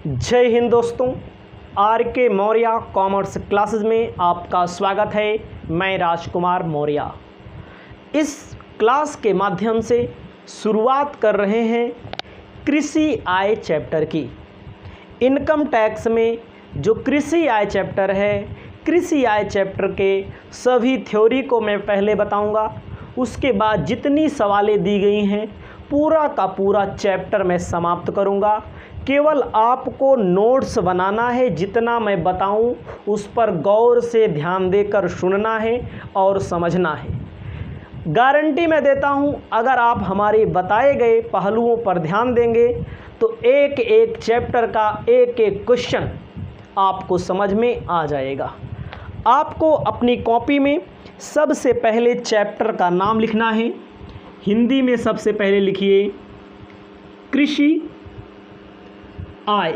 जय हिंद दोस्तों, आर के मौर्य कॉमर्स क्लासेस में आपका स्वागत है। मैं राजकुमार मौर्य इस क्लास के माध्यम से शुरुआत कर रहे हैं कृषि आय चैप्टर की। इनकम टैक्स में जो कृषि आय चैप्टर है, कृषि आय चैप्टर के सभी थ्योरी को मैं पहले बताऊंगा। उसके बाद जितनी सवालें दी गई हैं पूरा का पूरा चैप्टर मैं समाप्त करूंगा। केवल आपको नोट्स बनाना है, जितना मैं बताऊं उस पर गौर से ध्यान देकर सुनना है और समझना है। गारंटी मैं देता हूं, अगर आप हमारे बताए गए पहलुओं पर ध्यान देंगे तो एक एक चैप्टर का एक एक क्वेश्चन आपको समझ में आ जाएगा। आपको अपनी कॉपी में सबसे पहले चैप्टर का नाम लिखना है। हिंदी में सबसे पहले लिखिए कृषि आय।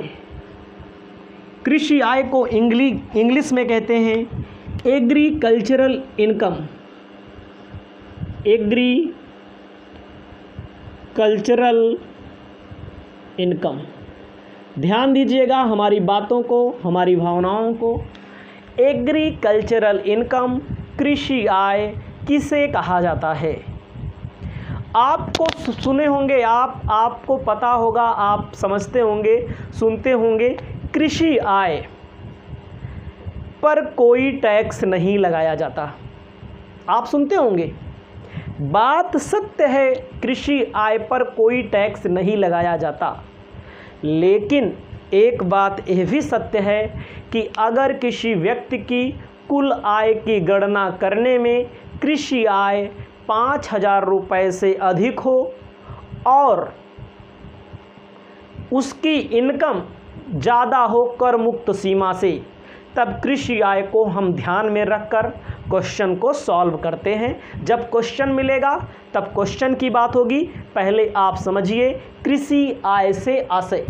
कृषि आय को इंग्लिश में कहते हैं एग्रीकल्चरल इनकम। Agricultural income. ध्यान दीजिएगा हमारी बातों को, हमारी भावनाओं को। एग्रीकल्चरल इनकम, कृषि आय किसे कहा जाता है? आपको सुने होंगे, आपको पता होगा, आप समझते होंगे, सुनते होंगे, कृषि आय पर कोई टैक्स नहीं लगाया जाता। आप सुनते होंगे, बात सत्य है, कृषि आय पर कोई टैक्स नहीं लगाया जाता। लेकिन एक बात यह भी सत्य है कि अगर किसी व्यक्ति की कुल आय की गणना करने में कृषि आय 5,000 रुपये से अधिक हो और उसकी इनकम ज़्यादा हो कर मुक्त सीमा से, तब कृषि आय को हम ध्यान में रखकर क्वेश्चन को सॉल्व करते हैं। जब क्वेश्चन मिलेगा तब क्वेश्चन की बात होगी। पहले आप समझिए कृषि आय से आशय।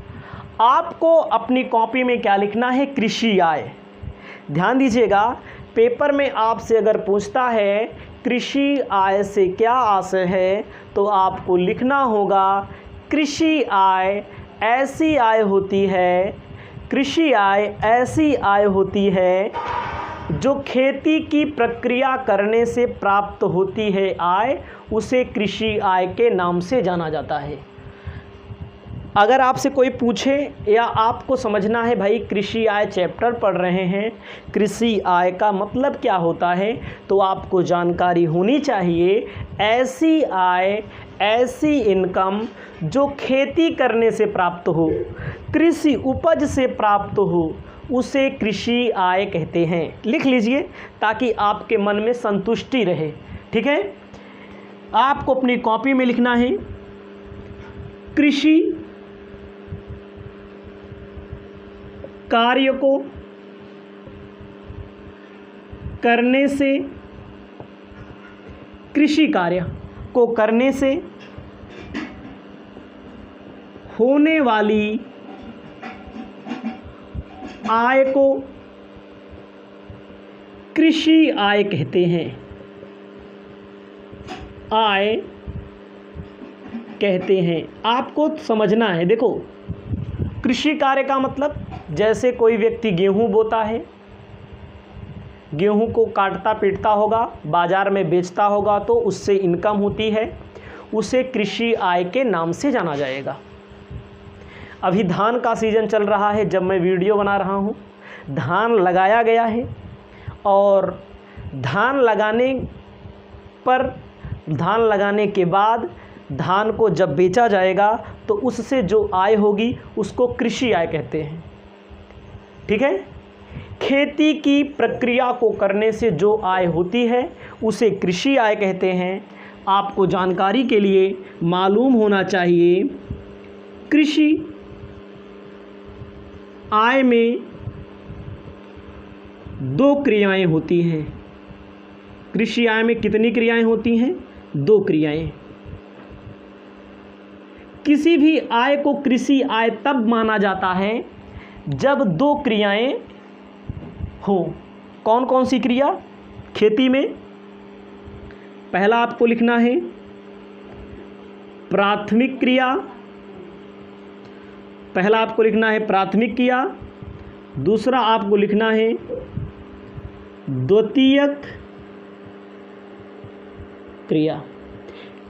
आपको अपनी कॉपी में क्या लिखना है? कृषि आय। ध्यान दीजिएगा, पेपर में आपसे अगर पूछता है कृषि आय से क्या आशय है, तो आपको लिखना होगा कृषि आय ऐसी आय होती है, कृषि आय ऐसी आय होती है जो खेती की प्रक्रिया करने से प्राप्त होती है आय, उसे कृषि आय के नाम से जाना जाता है। अगर आपसे कोई पूछे या आपको समझना है भाई कृषि आय चैप्टर पढ़ रहे हैं, कृषि आय का मतलब क्या होता है, तो आपको जानकारी होनी चाहिए ऐसी आय, ऐसी इनकम जो खेती करने से प्राप्त हो, कृषि उपज से प्राप्त हो, उसे कृषि आय कहते हैं। लिख लीजिए ताकि आपके मन में संतुष्टि रहे। ठीक है, आपको अपनी कॉपी में लिखना है कृषि कार्य को करने से, कृषि कार्य को करने से होने वाली आय को कृषि आय कहते हैं। आय कहते हैं, आपको समझना है। देखो, कृषि कार्य का मतलब जैसे कोई व्यक्ति गेहूं बोता है, गेहूं को काटता पीटता होगा, बाजार में बेचता होगा, तो उससे इनकम होती है, उसे कृषि आय के नाम से जाना जाएगा। अभी धान का सीज़न चल रहा है, जब मैं वीडियो बना रहा हूं, धान लगाया गया है और धान लगाने के बाद धान को जब बेचा जाएगा तो उससे जो आय होगी उसको कृषि आय कहते हैं। ठीक है, खेती की प्रक्रिया को करने से जो आय होती है उसे कृषि आय कहते हैं। आपको जानकारी के लिए मालूम होना चाहिए कृषि आय में 2 क्रियाएं होती हैं। कृषि आय में कितनी क्रियाएं होती हैं? 2 क्रियाएं। किसी भी आय को कृषि आय तब माना जाता है जब 2 क्रियाएं हो। कौन कौन सी क्रिया? खेती में पहला आपको लिखना है प्राथमिक क्रिया पहला आपको लिखना है प्राथमिक क्रिया, दूसरा आपको लिखना है द्वितीयक क्रिया।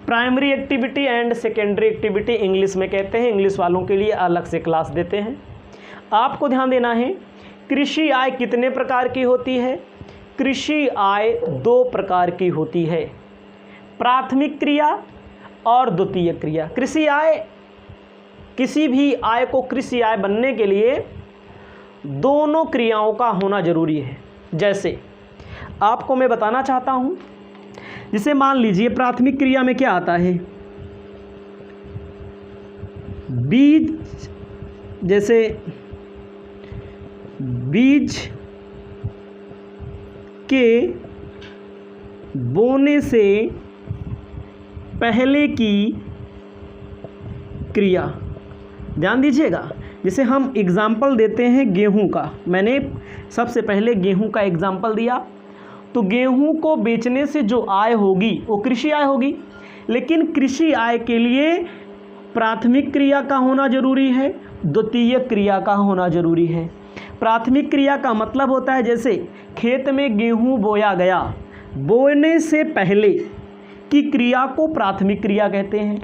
Primary activity and secondary activity English में कहते हैं, इंग्लिश वालों के लिए अलग से क्लास देते हैं। आपको ध्यान देना है, कृषि आय कितने प्रकार की होती है? कृषि आय 2 प्रकार की होती है, प्राथमिक क्रिया और द्वितीयक क्रिया। कृषि आय, किसी भी आय को कृषि आय बनने के लिए दोनों क्रियाओं का होना जरूरी है। जैसे आपको मैं बताना चाहता हूं, जिसे मान लीजिए प्राथमिक क्रिया में क्या आता है, बीज, जैसे बीज के बोने से पहले की क्रिया। ध्यान दीजिएगा, जैसे हम एग्जाम्पल देते हैं गेहूं का, मैंने सबसे पहले गेहूं का एग्जाम्पल दिया, तो गेहूं को बेचने से जो आय होगी वो कृषि आय होगी। लेकिन कृषि आय के लिए प्राथमिक क्रिया का होना जरूरी है, द्वितीयक क्रिया का होना जरूरी है। प्राथमिक क्रिया का मतलब होता है, जैसे खेत में गेहूं बोया गया, बोने से पहले की क्रिया को प्राथमिक क्रिया कहते हैं।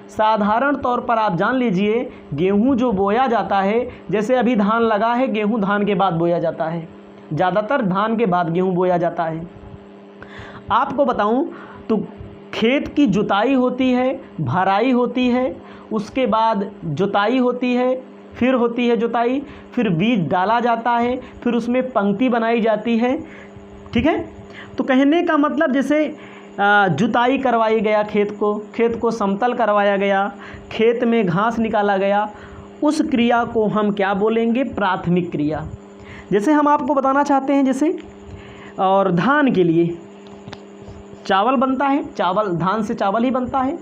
साधारण तौर पर आप जान लीजिए, गेहूं जो बोया जाता है, जैसे अभी धान लगा है, गेहूं धान के बाद बोया जाता है, ज़्यादातर धान के बाद गेहूं बोया जाता है। आपको बताऊं तो खेत की जुताई होती है, भराई होती है, उसके बाद जुताई होती है, फिर होती है जुताई, फिर बीज डाला जाता है, फिर उसमें पंक्ति बनाई जाती है। ठीक है, तो कहने का मतलब जैसे जुताई करवाई गया, खेत को समतल करवाया गया, खेत में घास निकाला गया, उस क्रिया को हम क्या बोलेंगे? प्राथमिक क्रिया। जैसे हम आपको बताना चाहते हैं, जैसे और धान के लिए चावल बनता है, चावल, धान से चावल ही बनता है।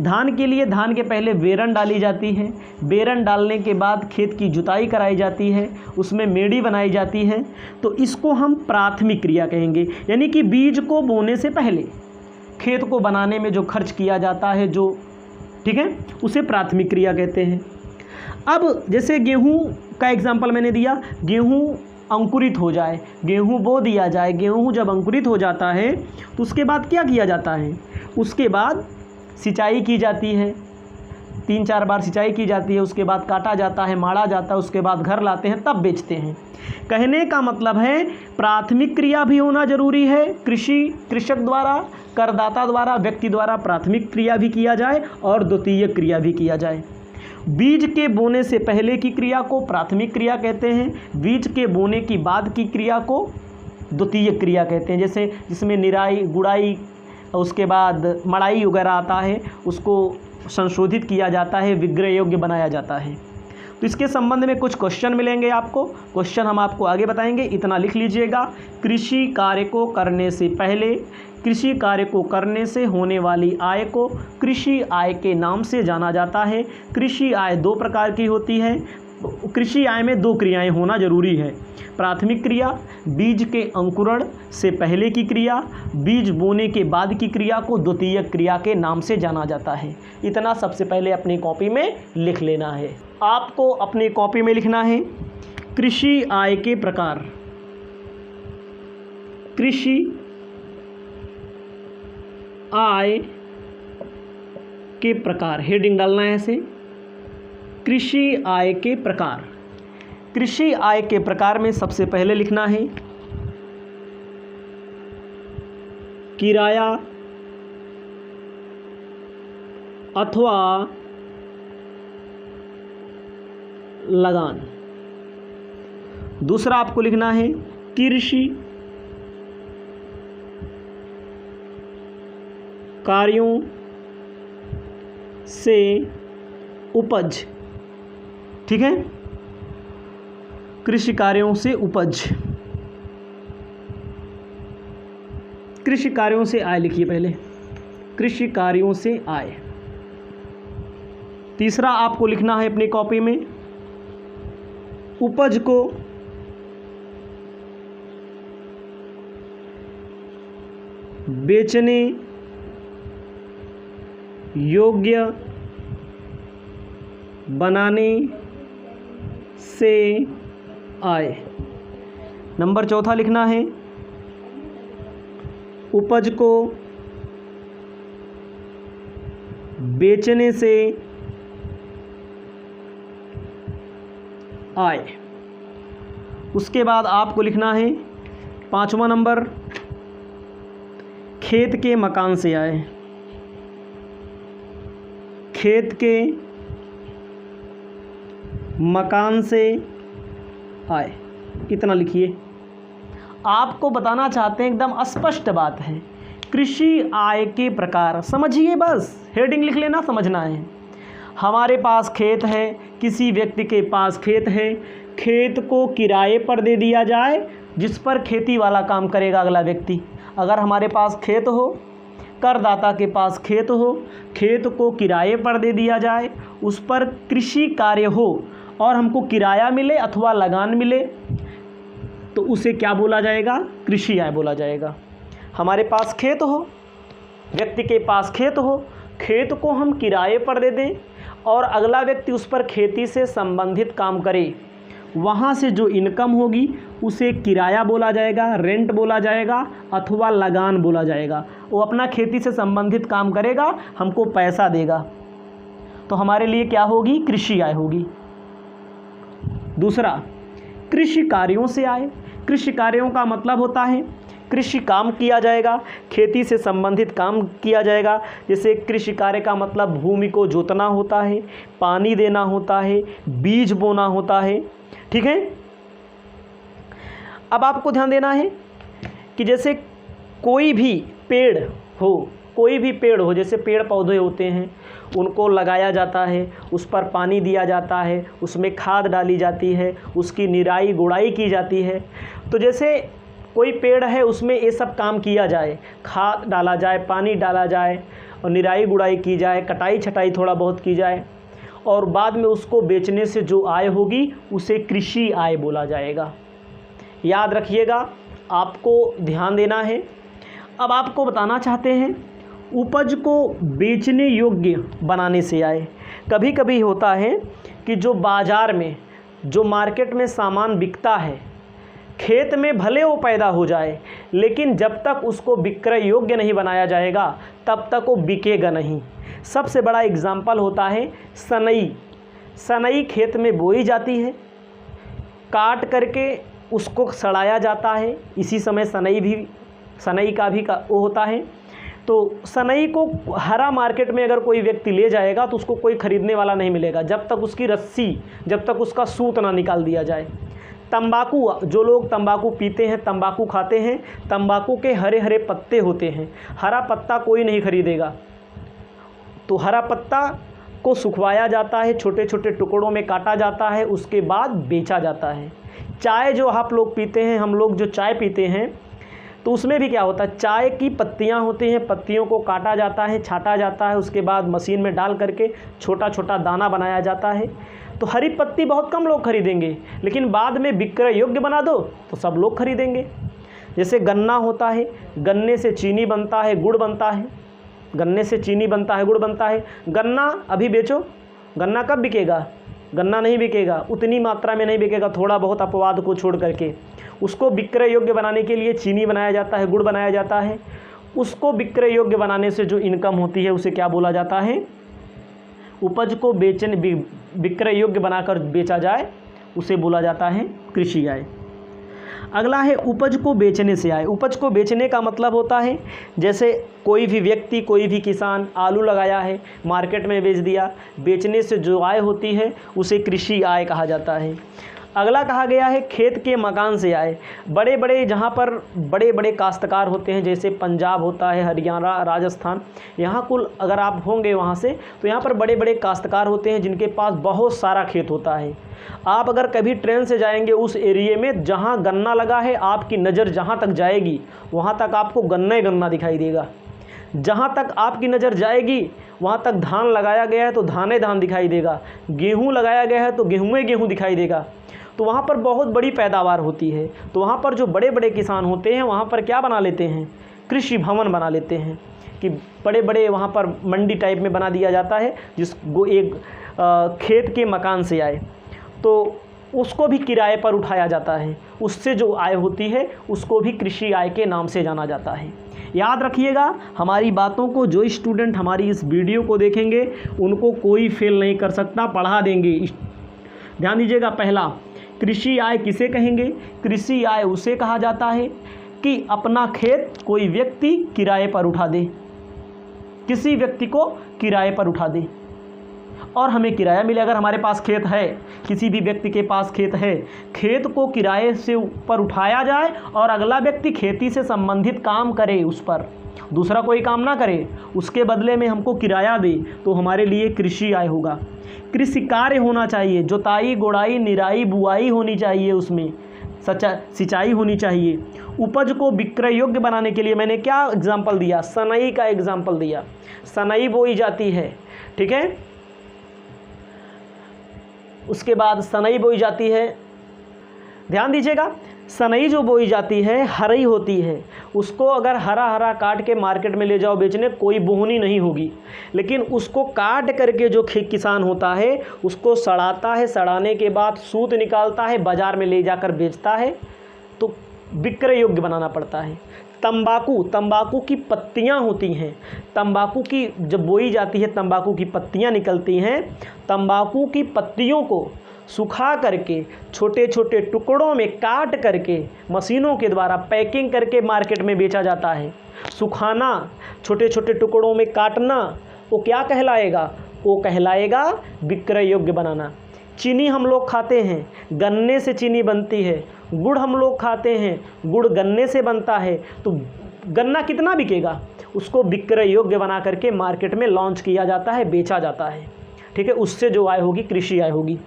धान के लिए धान के पहले बेरन डाली जाती है, बेरन डालने के बाद खेत की जुताई कराई जाती है, उसमें मेड़ी बनाई जाती है, तो इसको हम प्राथमिक क्रिया कहेंगे। यानी कि बीज को बोने से पहले खेत को बनाने में जो खर्च किया जाता है, जो, ठीक है, उसे प्राथमिक क्रिया कहते हैं। अब जैसे गेहूं का एग्जाम्पल मैंने दिया, गेहूं अंकुरित हो जाए, गेहूं बो दिया जाए, गेहूं जब अंकुरित हो जाता है तो उसके बाद क्या किया जाता है? उसके बाद सिंचाई की जाती है, 3-4 बार सिंचाई की जाती है, उसके बाद काटा जाता है, माड़ा जाता है, उसके बाद घर लाते हैं, तब बेचते हैं। कहने का मतलब है प्राथमिक क्रिया भी होना जरूरी है, कृषक द्वारा, करदाता द्वारा, व्यक्ति द्वारा प्राथमिक क्रिया भी किया जाए और द्वितीयक क्रिया भी किया जाए। बीज के बोने से पहले की क्रिया को प्राथमिक क्रिया कहते हैं, बीज के बोने की बाद की क्रिया को द्वितीयक क्रिया कहते हैं। जैसे जिसमें निराई, गुड़ाई, उसके बाद मड़ाई वगैरह आता है, उसको संशोधित किया जाता है, विक्रय योग्य बनाया जाता है। तो इसके संबंध में कुछ क्वेश्चन मिलेंगे आपको, क्वेश्चन हम आपको आगे बताएंगे, इतना लिख लीजिएगा। कृषि कार्य को करने से पहले, कृषि कार्य को करने से होने वाली आय को कृषि आय के नाम से जाना जाता है। कृषि आय 2 प्रकार की होती है, कृषि आय में 2 क्रियाएं होना जरूरी है। प्राथमिक क्रिया, बीज के अंकुरण से पहले की क्रिया, बीज बोने के बाद की क्रिया को द्वितीयक क्रिया के नाम से जाना जाता है। इतना सबसे पहले अपनी कॉपी में लिख लेना है। आपको अपनी कॉपी में लिखना है कृषि आय के प्रकार। कृषि आय के प्रकार, हेडिंग डालना है ऐसे, कृषि आय के प्रकार। कृषि आय के प्रकार में सबसे पहले लिखना है किराया अथवा लगान। दूसरा आपको लिखना है कृषि कार्यों से उपज। ठीक है, कृषि कार्यों से उपज, कृषि कार्यों से आय लिखिए पहले, कृषि कार्यों से आय। तीसरा आपको लिखना है अपनी कॉपी में उपज को बेचने योग्य बनाने से आय। नंबर चौथा लिखना है उपज को बेचने से आय। उसके बाद आपको लिखना है 5वां नंबर खेत के मकान से आय। खेत के मकान से आय, इतना लिखिए। आपको बताना चाहते हैं, एकदम स्पष्ट बात है, कृषि आय के प्रकार समझिए, बस हेडिंग लिख लेना, समझना है। हमारे पास खेत है, किसी व्यक्ति के पास खेत है, खेत को किराए पर दे दिया जाए, जिस पर खेती वाला काम करेगा अगला व्यक्ति। अगर हमारे पास खेत हो, करदाता के पास खेत हो, खेत को किराए पर दे दिया जाए, उस पर कृषि कार्य हो और हमको किराया मिले अथवा लगान मिले, तो उसे क्या बोला जाएगा? कृषि आय बोला जाएगा। हमारे पास खेत हो, व्यक्ति के पास खेत हो, खेत को हम किराए पर दे दें और अगला व्यक्ति उस पर खेती से संबंधित काम करे, वहाँ से जो इनकम होगी उसे किराया बोला जाएगा, रेंट बोला जाएगा अथवा लगान बोला जाएगा। वो अपना खेती से संबंधित काम करेगा, हमको पैसा देगा, तो हमारे लिए क्या होगी? कृषि आय होगी। दूसरा, कृषि कार्यों से आय। कृषि कार्यों का मतलब होता है कृषि काम किया जाएगा, खेती से संबंधित काम किया जाएगा। जैसे कृषि कार्य का मतलब भूमि को जोतना होता है, पानी देना होता है, बीज बोना होता है, ठीक है। अब आपको ध्यान देना है कि जैसे कोई भी पेड़ हो, जैसे पेड़ पौधे होते हैं, उनको लगाया जाता है, उस पर पानी दिया जाता है, उसमें खाद डाली जाती है, उसकी निराई गुड़ाई की जाती है। तो जैसे कोई पेड़ है, उसमें ये सब काम किया जाए, खाद डाला जाए, पानी डाला जाए और निराई गुड़ाई की जाए, कटाई छटाई थोड़ा बहुत की जाए और बाद में उसको बेचने से जो आय होगी उसे कृषि आय बोला जाएगा। याद रखिएगा, आपको ध्यान देना है। अब आपको बताना चाहते हैं उपज को बेचने योग्य बनाने से आय। कभी कभी होता है कि जो बाज़ार में, जो मार्केट में सामान बिकता है, खेत में भले वो पैदा हो जाए, लेकिन जब तक उसको विक्रय योग्य नहीं बनाया जाएगा तब तक वो बिकेगा नहीं। सबसे बड़ा एग्जाम्पल होता है सनई। सनई खेत में बोई जाती है, काट करके उसको सड़ाया जाता है, इसी समय सनई का भी वो होता है। तो सनई को हरा मार्केट में अगर कोई व्यक्ति ले जाएगा तो उसको कोई ख़रीदने वाला नहीं मिलेगा जब तक उसकी रस्सी, जब तक उसका सूत ना निकाल दिया जाए। तंबाकू, जो लोग तंबाकू पीते हैं, तंबाकू खाते हैं, तंबाकू के हरे हरे पत्ते होते हैं, हरा पत्ता कोई नहीं खरीदेगा, तो हरा पत्ता को सुखवाया जाता है, छोटे छोटे टुकड़ों में काटा जाता है, उसके बाद बेचा जाता है। चाय जो आप लोग पीते हैं, हम लोग जो चाय पीते हैं, तो उसमें भी क्या होता है, चाय की पत्तियां होती हैं, पत्तियों को काटा जाता है, छाटा जाता है, उसके बाद मशीन में डाल करके छोटा छोटा दाना बनाया जाता है। तो हरी पत्ती बहुत कम लोग खरीदेंगे, लेकिन बाद में विक्रय योग्य बना दो तो सब लोग खरीदेंगे। जैसे गन्ना होता है, गन्ने से चीनी बनता है, गुड़ बनता है, गन्ने से चीनी बनता है, गुड़ बनता है। गन्ना अभी बेचो, गन्ना कब बिकेगा? गन्ना नहीं बिकेगा, उतनी मात्रा में नहीं बिकेगा, थोड़ा बहुत अपवाद को छोड़ करके। उसको विक्रय योग्य बनाने के लिए चीनी बनाया जाता है, गुड़ बनाया जाता है। उसको विक्रय योग्य बनाने से जो इनकम होती है उसे क्या बोला जाता है? उपज को विक्रय योग्य बनाकर बेचा जाए उसे बोला जाता है कृषि आय। अगला है उपज को बेचने से आय। उपज को बेचने का मतलब होता है जैसे कोई भी व्यक्ति, कोई भी किसान आलू लगाया है, मार्केट में बेच दिया, बेचने से जो आय होती है उसे कृषि आय कहा जाता है। अगला कहा गया है खेत के मकान से आय। बड़े बड़े, जहाँ पर बड़े बड़े काश्तकार होते हैं, जैसे पंजाब होता है, हरियाणा, राजस्थान, यहाँ कुल अगर आप होंगे वहाँ से, तो यहाँ पर बड़े बड़े काश्तकार होते हैं जिनके पास बहुत सारा खेत होता है। आप अगर कभी ट्रेन से जाएंगे उस एरिए में जहाँ गन्ना लगा है, आपकी नज़र जहाँ तक जाएगी वहाँ तक आपको गन्ना ही गन्ना दिखाई देगा। जहाँ तक आपकी नज़र जाएगी वहाँ तक धान लगाया गया है तो धान ही धान दिखाई देगा, गेहूँ लगाया गया है तो गेहूँ ही गेहूँ दिखाई देगा। तो वहाँ पर बहुत बड़ी पैदावार होती है। तो वहाँ पर जो बड़े बड़े किसान होते हैं वहाँ पर क्या बना लेते हैं? कृषि भवन बना लेते हैं, कि बड़े बड़े वहाँ पर मंडी टाइप में बना दिया जाता है जिसको एक खेत के मकान से आए। तो उसको भी किराए पर उठाया जाता है, उससे जो आय होती है उसको भी कृषि आय के नाम से जाना जाता है। याद रखिएगा, हमारी बातों को जो स्टूडेंट हमारी इस वीडियो को देखेंगे उनको कोई फेल नहीं कर सकता, पढ़ा देंगे। ध्यान दीजिएगा, पहला, कृषि आय किसे कहेंगे? कृषि आय उसे कहा जाता है कि अपना खेत कोई व्यक्ति किराए पर उठा दे, किसी व्यक्ति को किराए पर उठा दे और हमें किराया मिले। अगर हमारे पास खेत है, किसी भी व्यक्ति के पास खेत है, खेत को किराए से ऊपर उठाया जाए और अगला व्यक्ति खेती से संबंधित काम करे, उस पर दूसरा कोई काम ना करे, उसके बदले में हमको किराया दे, तो हमारे लिए कृषि आय होगा। कृषि कार्य होना चाहिए, जुताई, गोड़ाई, निराई, बुआई होनी चाहिए, उसमें सिंचाई होनी चाहिए। उपज को विक्रय योग्य बनाने के लिए मैंने क्या एग्जाम्पल दिया? सनई का एग्जाम्पल दिया। सनई बोई जाती है, ठीक है, उसके बाद सनई बोई जाती है। ध्यान दीजिएगा, सनई जो बोई जाती है हरई होती है, उसको अगर हरा हरा काट के मार्केट में ले जाओ बेचने, कोई बोहनी नहीं होगी। लेकिन उसको काट करके जो किसान होता है उसको सड़ाता है, सड़ाने के बाद सूत निकालता है, बाज़ार में ले जाकर बेचता है, तो विक्रय योग्य बनाना पड़ता है। तंबाकू की पत्तियां होती हैं, तंबाकू की जब बोई जाती है तंबाकू की पत्तियां निकलती हैं, तंबाकू की पत्तियों को सुखा करके छोटे छोटे टुकड़ों में काट करके मशीनों के द्वारा पैकिंग करके मार्केट में बेचा जाता है। सुखाना, छोटे छोटे टुकड़ों में काटना, वो क्या कहलाएगा? वो कहलाएगा विक्रय योग्य बनाना। चीनी हम लोग खाते हैं, गन्ने से चीनी बनती है। गुड़ हम लोग खाते हैं, गुड़ गन्ने से बनता है। तो गन्ना कितना बिकेगा? उसको विक्रय योग्य बना करके मार्केट में लॉन्च किया जाता है, बेचा जाता है, ठीक है। उससे जो आय होगी कृषि आय होगी,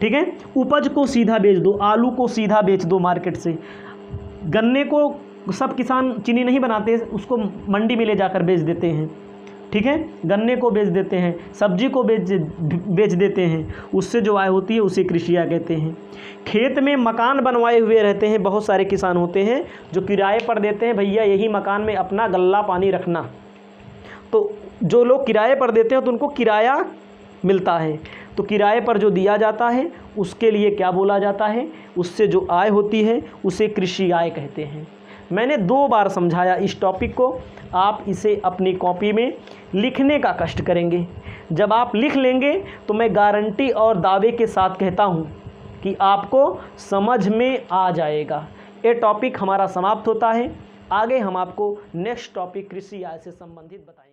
ठीक है। उपज को सीधा बेच दो, आलू को सीधा बेच दो मार्केट से। गन्ने को सब किसान चीनी नहीं बनाते, उसको मंडी में ले जाकर बेच देते हैं, ठीक है। गन्ने को बेच देते हैं, सब्जी को बेच देते हैं, उससे जो आय होती है उसे कृषि आय कहते हैं। खेत में मकान बनवाए हुए रहते हैं, बहुत सारे किसान होते हैं जो किराए पर देते हैं, भैया यही मकान में अपना गल्ला पानी रखना। तो जो लोग किराए पर देते हैं तो उनको किराया मिलता है, तो किराए पर जो दिया जाता है उसके लिए क्या बोला जाता है? उससे जो आय होती है उसे कृषि आय कहते हैं। मैंने 2 बार समझाया इस टॉपिक को, आप इसे अपनी कॉपी में लिखने का कष्ट करेंगे। जब आप लिख लेंगे तो मैं गारंटी और दावे के साथ कहता हूँ कि आपको समझ में आ जाएगा। ये टॉपिक हमारा समाप्त होता है। आगे हम आपको नेक्स्ट टॉपिक कृषि आय से संबंधित बताएंगे।